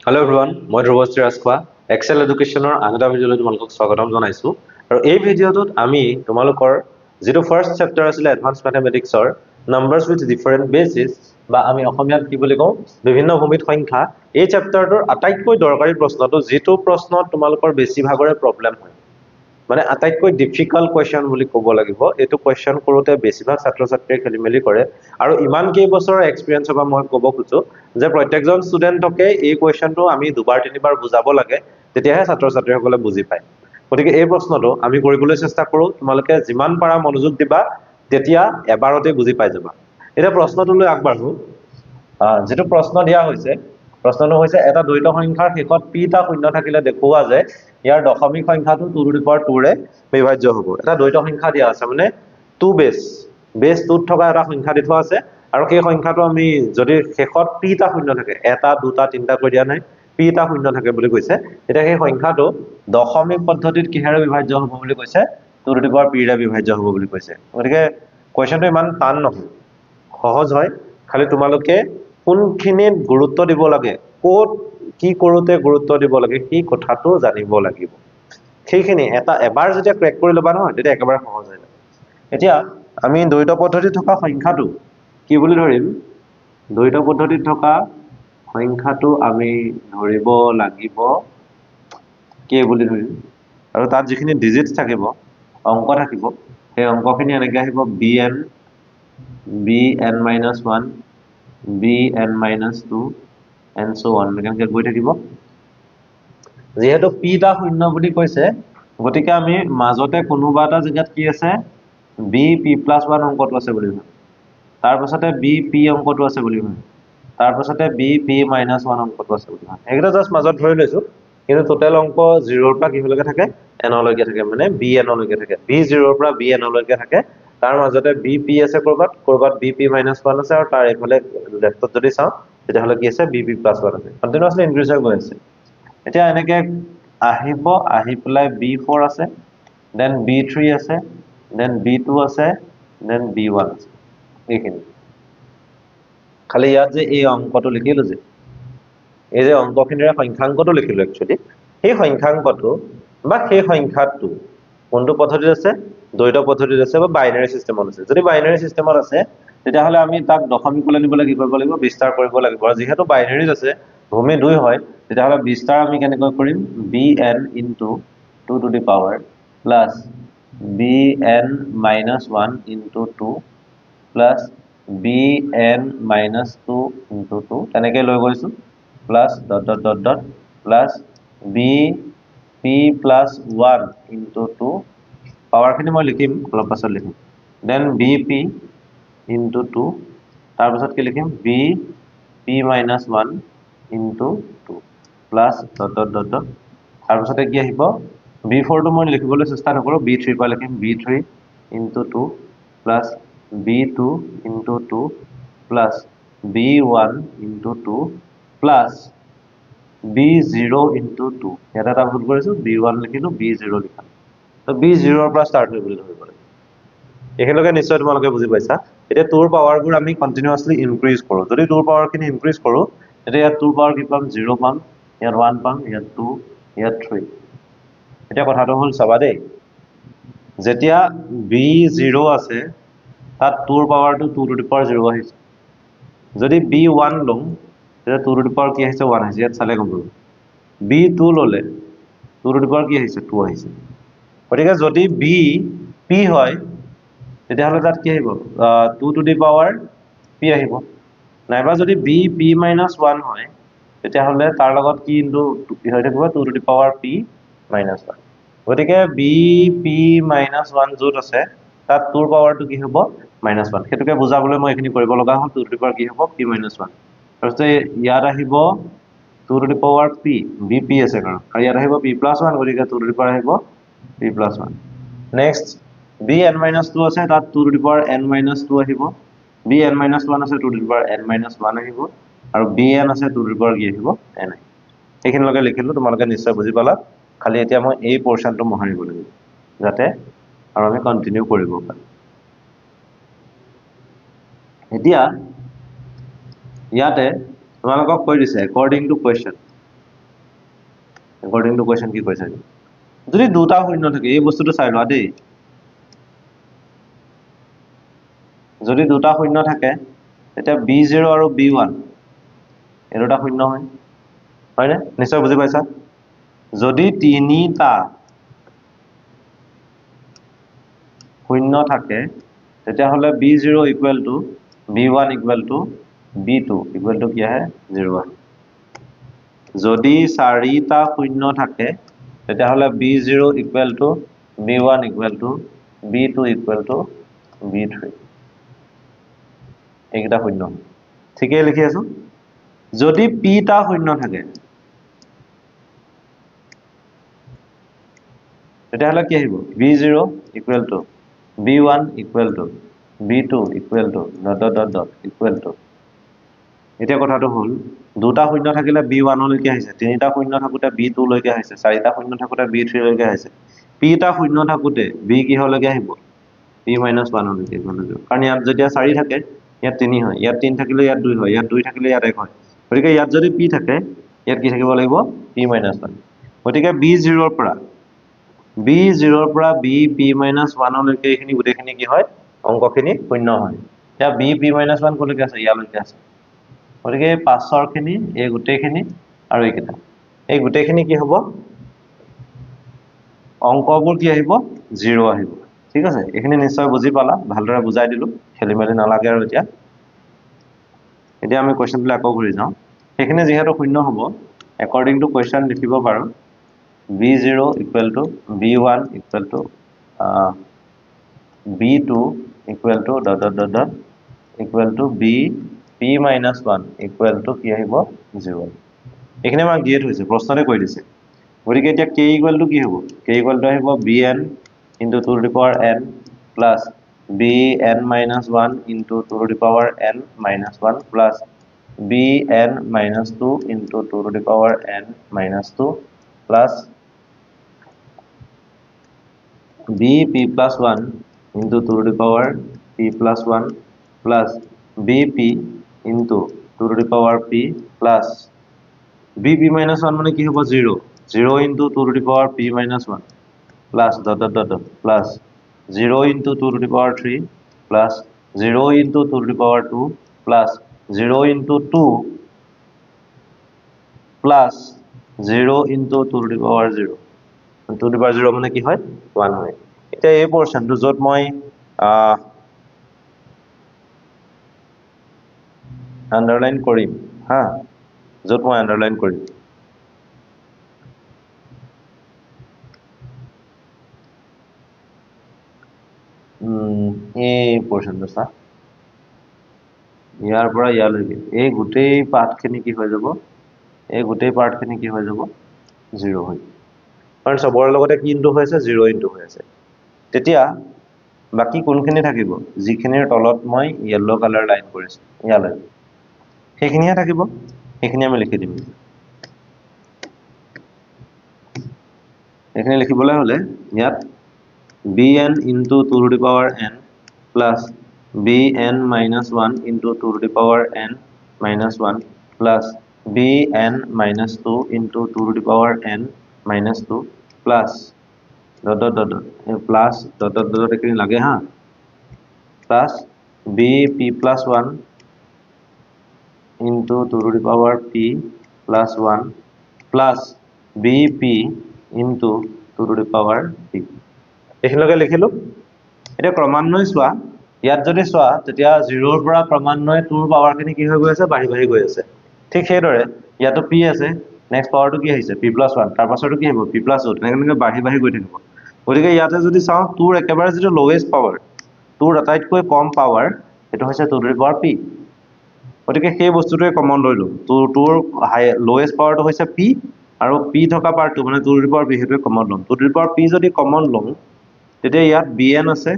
Hello everyone, মই ধ্ৰুৱশ্ৰী Rajkhowa Excel এডুকেশ্যনৰ আন এটা ভিডিঅ'লৈ তোমালোকক স্বাগতম জনাইছো আৰু এই ভিডিঅ'টোত আমি তোমালোকৰ যেটো ফাৰ্স্ট চেপ্টাৰ আছিল এডভান্স ম্যাথমেটিক্সৰ নাম্বাৰছ উইথ ডিফাৰেন্ট বেসিস বা আমি অসমীয়াত কি বুলি কওঁ বিভিন্ন ভূমিত সংখ্যা এই চেপ্টাৰটোৰ আটাইতকৈ দৰকাৰী প্ৰশ্নটো যেটো প্ৰশ্নত তোমালোকৰ বেছিভাগৰে প্ৰবলেম হয় মানে আটাইতকৈ ডিফিকাল্ট কোৱেশ্চন বুলি ক'ব লাগিব এটো কোৱেশ্চন কৰোতে বেছিভাগ ছাত্ৰ ছাত্ৰীয়ে খেলিমেলি কৰে আৰু ইমান কেই বছৰৰ এক্সপেৰিয়েন্স হ'ব মই ক'ব খুজো যে প্ৰত্যেকজন ষ্টুডেন্টকে এই কোৱেশ্চনটো আমি দুবাৰ তিনিবাৰ বুজাব লাগে তেতিয়াহে ছাত্ৰ ছাত্ৰীসকলে বুজি পায় গতিকে এই প্ৰশ্নটো আমি কৰিবলৈ চেষ্টা কৰো তোমালোকে যিমান পাৰা মনোযোগ দিবা তেতিয়া এবাৰতে বুজি পাই যাবা এটা প্ৰশ্নটোলৈ আগবাঢ়ো যেটো প্ৰশ্ন দিয়া হৈছে প্ৰশ্নটো হৈছে এটা দ্বৈত সংখ্যাৰ শেষত p টা শূন্য থাকিলে দেখুওৱা যে ইয়াৰ দশমিক সংখ্যাটো 2 টু দি পাৱাৰ 2 ৰে বিভাজ্য হ'ব এটা দ্বৈত সংখ্যা দিয়া আছে মানে 2 বেস 2 থকা এটা সংখ্যা দি থোৱা আছে আৰু সেই সংখ্যাটো আমি যদি শেষত p টা শূন্য থাকে এটা দুটা তিনটা কৈ দিয়া নাই p টা শূন্য থাকে বুলি কৈছে এতিয়া সেই সংখ্যাটো দশমিক পদ্ধতিত কিহেৰে বিভাজ্য হ'ব বুলি কৈছে 2 টু দি পাৱাৰ p ৰে বিভাজ্য হ'ব বুলি কৈছে গতিকে কোৱেশ্চনটো ইমান টান নহয় সহজ হয় খালি তোমালোকে কোনখিনিত গুৰুত্ব দিব লাগে কোত কি কৰোতে গুৰুত্ব দিব লাগে কি কথাটো জানিব লাগিব সেইখিনি এটা এবাৰ যেতিয়া ক্ৰেক কৰি লবা নহয় তেতিয়া একেবাৰে সহজ হৈ যায় এতিয়া আমি দ্বৈত পদ্ধতিত থকা সংখ্যাটো কি বুলি ধৰিম দ্বৈত পদ্ধতিত থকা সংখ্যাটো আমি ধৰিব লাগিব কি বুলি ধৰিম আৰু তাত যিখিনি ডিজিটস থাকিব অংক থাকিব সেই অংকখিনি এনেকৈ আহিব bn -1 bn-2 and so on এনেকৈ গৈ থাকিব যেহেতু p টা শূন্য বুলি কৈছে গতিকে আমি মাজতে কোনোবা এটা জায়গাত কি আছে bp+1 অংকটো আছে বুলি ভাবো তাৰ পাছতে bp অংকটো আছে বুলি ভাবো তাৰ পাছতে bp-1 অংকটো আছে বুলি ভাবো একেটা জাস্ট মাজত ধৰি লৈছো কিন্তু টোটাল অংক 0 ৰ পৰা কিহলৈকে থাকে n লৈকে থাকে মানে bn লৈকে থাকে b0 ৰ পৰা bn লৈকে থাকে তাৰ মাজতে bp আছে কৰবাত bp-1 আছে আৰু তাৰ এইফালে লেফটত যদি চাও তেতিয়াহলে কি আছে bp+1 আছে কন্টিনিউয়াসলি ইনক্ৰিজ হৈ গৈ আছে এতিয়া এনেকে আহিব আহি পেলাই b4 আছে দেন b3 আছে দেন b2 আছে দেন b1 আছে এইখিনি খালি ইয়াত যে এই অংকটো লিখিলো যে এই যে অংকখিনিৰ সংখ্যাংকটো লিখিলো একচুয়ালি সেই সংখ্যাংকটো বা সেই সংখ্যাটো কোনটো পদ্ধতিত আছে দ্বৈত পদ্ধতিত আছে বা বাইনাৰি সিস্টেমত আছে যদি বাইনাৰি সিস্টেমত আছে তেতিয়াহলে আমি তাক দশমিকলৈ নিবলৈ কি কৰিব লাগিব বিস্তাৰ কৰিব লাগিব আৰু যেহেতু বাইনাৰিত আছে ভূমি 2 হয় তেতিয়াহলে বিস্তাৰ আমি কেনেকৈ কৰিম bn * 2 to the power plus bn-1 * 2 plus bn-2 * 2 তেনেকৈ লৈ গৈছো প্লাস ... প্লাস bp+1 * 2 পাৱাৰখিনি মই লিখিম অলপ পাছত লিখিম দেন bp * 2 তাৰ পাছত কি লিখিম bp-1 * 2 প্লাস ... তাৰ পাছতে কি আহিব b4 টো মই লিখিবলৈ চেষ্টা নকৰো b3 পৰা লিখিম b3 * 2 plus b2 * 2 plus b1 * 2 plus b0 * 2 এটা এটা ভুল কৰিছো b1 লিখিলো b0 লিখিলো তো b0 ৰ পৰা স্টাৰ্ট হৈ বুলি ধৰিব লাগিব একেলগে নিশ্চয় তোমালোকে বুজি পাইছা এতিয়া 2 ৰ পাৱাৰবোৰ আমি কন্টিনিউয়াসলি ইনক্ৰিজ কৰো যদি 2 ৰ পাৱাৰখিনি ইনক্ৰিজ কৰো তেতিয়া ইয়াত 2 ৰ পাৱাৰ কি পাম 0 পাম ইয়াত 1 পাম ইয়াত 2 ইয়াত 3 এতিয়া কথাটো হল চাবা দেই যেতিয়া b0 আছে তাত 2 ৰ পাৱাৰটো 2 টু দি পাৱাৰ 0 আহিছে যদি b1 লম তেতিয়া 2 টু দি পাৱাৰ কি আহিছে 1 আহিছে ইয়াত চালে গম পাব b2 ললে 2 টু দি পাৱাৰ কি আহিছে 2 আহিছে গতিকে যদি b p হয় তেতিয়াহলে তাত কি আহিব 2 টু দি পাৱাৰ p আহিব নাইবা যদি bp-1 হয় তেতিয়াহলে তাৰ লগত কি ইনটু হৈ থাকিব 2 টু দি পাৱাৰ p-1 গতিকে bp-1 যত আছে তাত 2 ৰ পাৱাৰটো কি হ'ব -1 হেতুকে বুজাবলৈ মই এখিনি কৰিব লগা হ'ল 2 টু দি পাৱাৰ কি হ'ব p-1 তাৰপিছতে ইয়াত আহিব 2 to the power p bp আছে কাৰণ আৰু ইয়াত আহিব p+1 গতিকে 2 টু দি পাৱাৰ আহিব p+1 নেক্সট bn-2 আছে তাত 2 টু দি পাৱাৰ n-2 আহিব bn-1 আছে 2 টু দি পাৱাৰ n-1 আহিব আৰু bn আছে 2 টু দি পাৱাৰ কি আহিব n আহিব এইখিনিলৈকে লিখিলো তোমালোকে নিশ্চয় বুজি পালা খালি এতিয়া মই এই পোৰশনটো মহাৰিব লাগিব যাতে আৰু আমি কন্টিনিউ কৰিব পাৰো এতিয়া ইয়াতে তোমালোকক কৈ দিছে according to question According to question কি কৈছে যদি দুটা শূন্য থাকে এই বস্তুটো চাই লোৱা দেই যদি দুটা শূন্য থাকে তেতিয়া b0 আৰু b1 এই দুটা শূন্য হয় হয়নে নিশ্চয় বুজি পাইছা যদি তিনিটা শূন্য থাকে তেতিয়া হলে b0 equal to b1 equal to b2 equal to কি আহে 0 আহে যদি চাৰিটা শূন্য থাকে তেতিয়া হলে b0 equal to b1 equal to b2 equal to b3 এইকেইটা শূন্য ঠিকই লিখি আছো যদি p টা শূন্য থাকে তেতিয়া হলে কি আহিব b0 equal to b1 equal to b2 equal to ... equal to এতিয়া কথাটো হল দুটা শূন্য থাকিলে b1 লৈকে আহিছে তিনিটা শূন্য থাকোতে b2 লৈকে আহিছে চাৰিটা শূন্য থাকোতে b3 লৈকে আহিছে p টা শূন্য থাকোতে b কি হলৈকে আহিব p - 1 লৈকে কাৰণ ইয়াত যেতিয়া 4 থাকে ইয়াত 3 হয় ইয়াত 3 থাকিলে ইয়াত 2 হয় ইয়াত 2 থাকিলে ইয়াত 1 হয় গতিকে ইয়াত যদি p থাকে ইয়াত কি থাকিব লাগিব p - 1 গতিকে b0 ৰ পৰা b0 ৰ পৰা b p - 1 লৈকে এইখিনি গুটেখিনি কি হয় অংকখিনি শূন্য হয় এতিয়া b p - 1 কলৈকে আছে ইয়ালৈকে আছে গতিকে পাঁচৰ খিনি এই গুটেখিনি আৰু এইকেইটা এই গুটেখিনি কি হ'ব অংকবোৰ কি আহিব 0 আহিব ঠিক আছে এইখিনি নিশ্চয় বুজি পালা ভালদৰে বুজাই দিলো খেলিমেলি নালাগে আৰু এতিয়া আমি কোৱেশ্চন বিলাক আকৌ ঘূৰি যাওঁ সেইখিনি যেহেতু শূন্য হ'ব according to question লিখিব পাৰো b0 equal to b1 equal to b2 equal to ... equal to b p - 1 equal to কি আহিব 0 এইখিনি আমাক দিয়ে থৈছে প্ৰশ্নতে কৈ দিছে গতিকে এতিয়া k equal to কি হ'ব k equal to আহিব bn into 2 to the power n plus bn minus 1 into 2 to the power n minus 1 plus bn minus 2 into 2 to the power n minus 2 plus bp plus 1 into 2 to the power p plus 1 plus bp into 2 to the power p plus bp minus 1 মানে কি হ'ব 0 0 into 2 to the power p minus 1 plus ... plus 0 into 2 to the power 3 plus 0 into 2 to the power 2 plus 0 into 2 plus 0 into 2 to the power 0 2 to the power 0 মানে কি হয় 1 হয় এতিয়া এই পোৰশনটো যত মই আন্ডাৰলাইন কৰিম হা যত মই আন্ডাৰলাইন কৰিম এই পোৰশনটো চা ইয়াৰ পৰা ইয়ালৈকে এই গুটেই পাঠখিনি কি হৈ যাব এই গুটেই পাৰ্টখিনি কি হৈ যাব 0 হৈ কাৰণ সবৰ লগতে কি ইনটু হৈ আছে 0 ইনটু হৈ আছে তেতিয়া বাকি কোনখিনি থাকিব যিখিনিৰ তলত মই ইয়েলো কালাৰ লাইন কৰিছো ইয়ালৈ সেইখিনিহে থাকিব সেইখিনি আমি লিখি দিম এখানে লিখিবলৈ হলে ইয়াত bn into 2 to the power n plus bn minus 1 into 2 to the power n minus 1 plus bn minus 2 into 2 to the power n minus 2 plus ... plus ... এখানে লাগে হা plus bp plus 1 into 2 to the power p plus 1 plus bp into 2 to the power p এখিনলৈকে লিখিলো এটা ক্ৰমান্বয় চোৱা ইয়াত যদি চোৱা তেতিয়া 0 ৰ পৰা ক্ৰমান্বয়ে 2 ৰ পাৱাৰখিনি কি হৈ গৈ আছে বাঢ়ি বাঢ়ি গৈ আছে ঠিক সেইদৰে ইয়াতো p আছে নেক্সট পাৱাৰটো কি আহিছে p + 1 তাৰ পাছৰটো কি হ'ব p + 2 তেনেকৈ বাঢ়ি বাঢ়ি গৈ থাকিব গতিকে ইয়াতে যদি চাও 2 ৰ একেবাৰে যেটো লোৱেষ্ট পাৱাৰ 2 ৰ আটাইতকৈ কম পাৱাৰ এটো হৈছে 2 to the power p গতিকে সেই বস্তুটোৱে কমন লৈ লো 2 ৰ লোৱেষ্ট পাৱাৰটো হৈছে p আৰু p থকা পাৰ্টটো মানে 2 to the power p হেতুৱে কমন লম 2 to the power p যদি কমন লম তেতিয়া ইয়াত bn আছে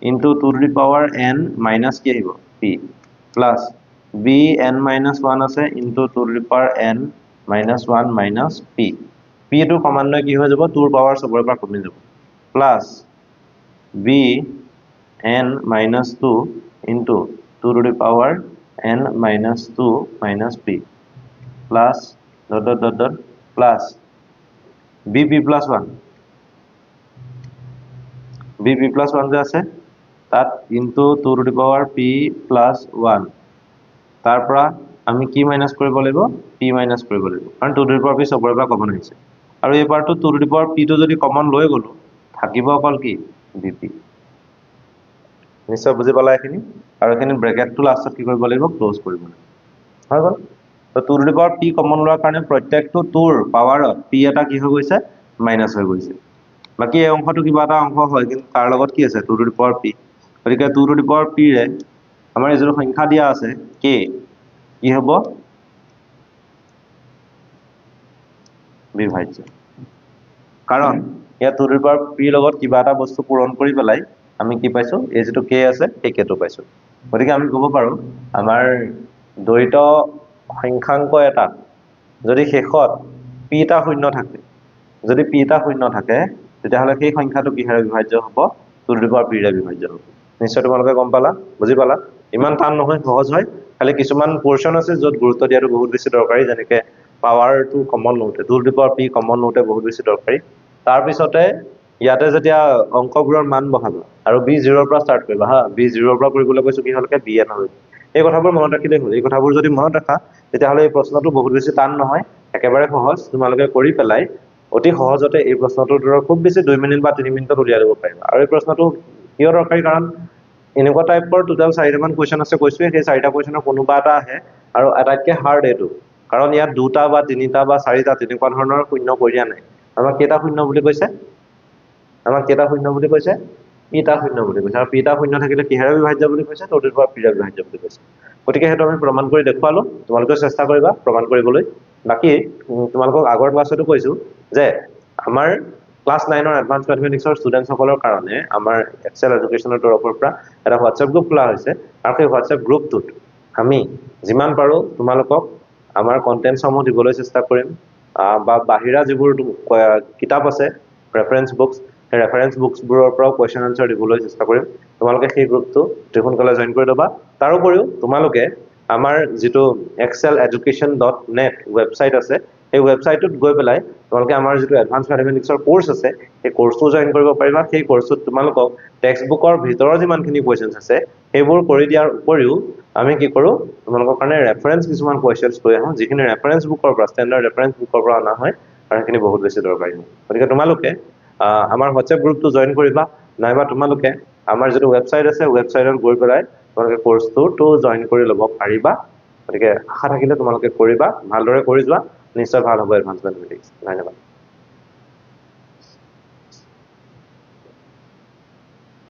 into 2 to the power n minus কি আহিব p plus bn minus 1 আছে into 2 to the power n minus 1 minus p p এটো ক্ৰমান্বয়ে কি হৈ যাব 2 ৰ পাৱাৰ সবৰে পৰা কমি যাব plus bn minus 2 into 2 to the power n minus 2 minus p plus ... plus bp plus 1 bp plus 1 যে আছে তাত into 2 to the power p plus 1 তাৰ পৰা আমি কি মাইনাস কৰিব লাগিব p মাইনাস কৰিব লাগিব কাৰণ 2 টু দি পাৱাৰ p সবৰে পৰা কমন আহিছে আৰু এই পাৰটো 2 টু দি পাৱাৰ p টো যদি কমন লৈ গলো থাকিব অকল কি bp নিশ্চয় বুজি পালা এখিনি আৰু এখিনি ব্ৰেকেটটো লাষ্টত কি কৰিব লাগিব ক্লোজ কৰিব লাগিব হৈ গল তো 2 to the power p common লোৱাৰ কাৰণে প্ৰত্যেকটো 2 ৰ পাৱাৰত p এটা কি হৈ গৈছে মাইনাস হৈ গৈছে বাকি এই অংশটো কিবা এটা অংশ হয় কিন্তু তাৰ লগত কি আছে 2 টু দি পাৱাৰ p গতিকে 2 টু দি পাৱাৰ p ৰে আমাৰ এই যে সংখ্যা দিয়া আছে k কি হ'ব বিভাজ্য কাৰণ ইয়াত 2 টু দি পাৱাৰ p লগত কিবা এটা বস্তু পূৰণ কৰি পেলাই আমি কি পাইছো এই যেটো k আছে সেই k টো পাইছো গতিকে আমি ক'ব পাৰো আমাৰ দ্বৈত সংখ্যাংক এটা যদি শেষত p টা শূন্য থাকে যদি p টা শূন্য থাকে তেতিয়াহলে সেই সংখ্যাটো কিহেৰে বিভাজ্য হ'ব 2 টু দি পাৱাৰ p ৰে বিভাজ্য হ'ব নিশ্চয় তোমালোকে গম পালা বুজি পালা ইমান টান নহয় সহজ হয় খালি কিছুমান পোৰশন আছে যত গুৰুত্ব দিয়াটো বহুত বেছি দৰকাৰী যেনেকৈ পাৱাৰটো কমন লওঁতে 2 to the power p common লওঁতে বহুত বেছি দৰকাৰী তাৰ পিছতে ইয়াতে যেতিয়া অংকবোৰৰ মান বহাবা আৰু b 0 ৰ পৰা ষ্টাৰ্ট কৰিবা হা b 0 ৰ পৰা কৰিবলৈ কৈছো কি হলকে bn হৈ এই কথাবোৰ মনত ৰাখিলে হ'ল এই কথাবোৰ যদি মনত ৰাখা তেতিয়াহলে এই প্ৰশ্নটো বহুত বেছি টান নহয় একেবাৰে সহজ তোমালোকে কৰি পেলাই অতি সহজতে এই প্ৰশ্নটোৰ দৰে খুব বেছি 2 মিনিট বা 3 মিনিটত উলিয়াই দিব পাৰিবা আৰু এই প্ৰশ্নটো কিয় দৰকাৰী কাৰণ এনেকুৱা টাইপৰ টোটাল 4টামান কোৱেশ্চন আছে কৈছোৱে সেই 4টা কোৱেশ্চনৰ কোনোবা এটা আহে আৰু আটাইতকৈ হাৰ্ড এইটো কাৰণ ইয়াত দুটা বা তিনিটা বা চাৰিটা তেনেকুৱা ধৰণৰ শূন্য কৰি দিয়া নাই আমাক কেইটা শূন্য বুলি কৈছে আমাক কেইটা শূন্য বুলি কৈছে পিটা শূন্য বুলি কৈছে আৰু পিটা শূন্য থাকিলে কিহেৰে বিভাজ্য বুলি কৈছে 2 টু দি পাৱাৰ p ৰে বিভাজ্য বুলি কৈছে গতিকে হেতু আমি প্ৰমাণ কৰি দেখুৱালো তোমালোকে চেষ্টা কৰিবা প্ৰমাণ কৰিবলৈ বাকি তোমালোকক আগৰ ক্লাছতো কৈছো যে আমাৰ ক্লাস 9 ৰ এডভান্স ম্যাথমেটিক্সৰ ষ্টুডেন্টস সকলৰ কাৰণে আমাৰ এক্সেল এডুকেশনৰ তৰফৰ পৰা এটা হোৱাটসএপ গ্ৰুপ খোলা হৈছে আৰু সেই হোৱাটসএপ গ্ৰুপটোত আমি যিমান পাৰো তোমালোকক আমাৰ কন্টেন্ট সমূহ দিবলৈ চেষ্টা কৰিম বা বাহিৰা যিবোৰ কিতাপ আছে ৰেফাৰেন্স বুকস সেই ৰেফাৰেন্স বুকসবোৰৰ পৰা কোৱেশ্চন আনসাৰ দিবলৈ চেষ্টা কৰিম তোমালোকে সেই গ্ৰুপটো দেখোনকলে জয়েন কৰি লবা তাৰ উপৰিও তোমালোকে আমাৰ যেটো exceleducation.net ওয়েবসাইট আছে এই ওয়েবসাইটত গৈ পেলাই তোমালোকে আমাৰ যেটো এডভান্স ম্যাথমেটিক্সৰ কোৰ্স আছে এই কোৰ্সটো জয়েন কৰিব পাৰিবা সেই কোৰ্সত তোমালোকক টেক্সট বুকৰ ভিতৰৰ যিমানখিনি কোৱেশ্চনছ আছে সেইবোৰ কৰি দিয়াৰ উপৰিও আমি কি কৰো তোমালোকৰ কাৰণে ৰেফাৰেন্স কিছুমান কোৱেশ্চনছ লৈ আহো যিখিনি ৰেফাৰেন্স বুকৰ পৰা ষ্টেণ্ডাৰ্ড ৰেফাৰেন্স বুকৰ পৰা আনা হয় আৰু সেইখিনি বহুত বেছি দৰকাৰী হয় গতিকে তোমালোকে আমাৰ হোৱাটসএপ গ্ৰুপটো জয়েন কৰিবা নাইবা তোমালোকে আমাৰ যেটো ওয়েবসাইট আছে ওয়েবসাইটত গৈ পেলাই তোমালোকে কোৰ্সটো জয়েন কৰি ল'ব পাৰিবা গতিকে আশা থাকিলে তোমালোকে কৰিবা ভালদৰে কৰি যোৱা নিশ্চয় ভাল হ'ব এডভান্স ম্যাথমেটিক্স ধন্যবাদ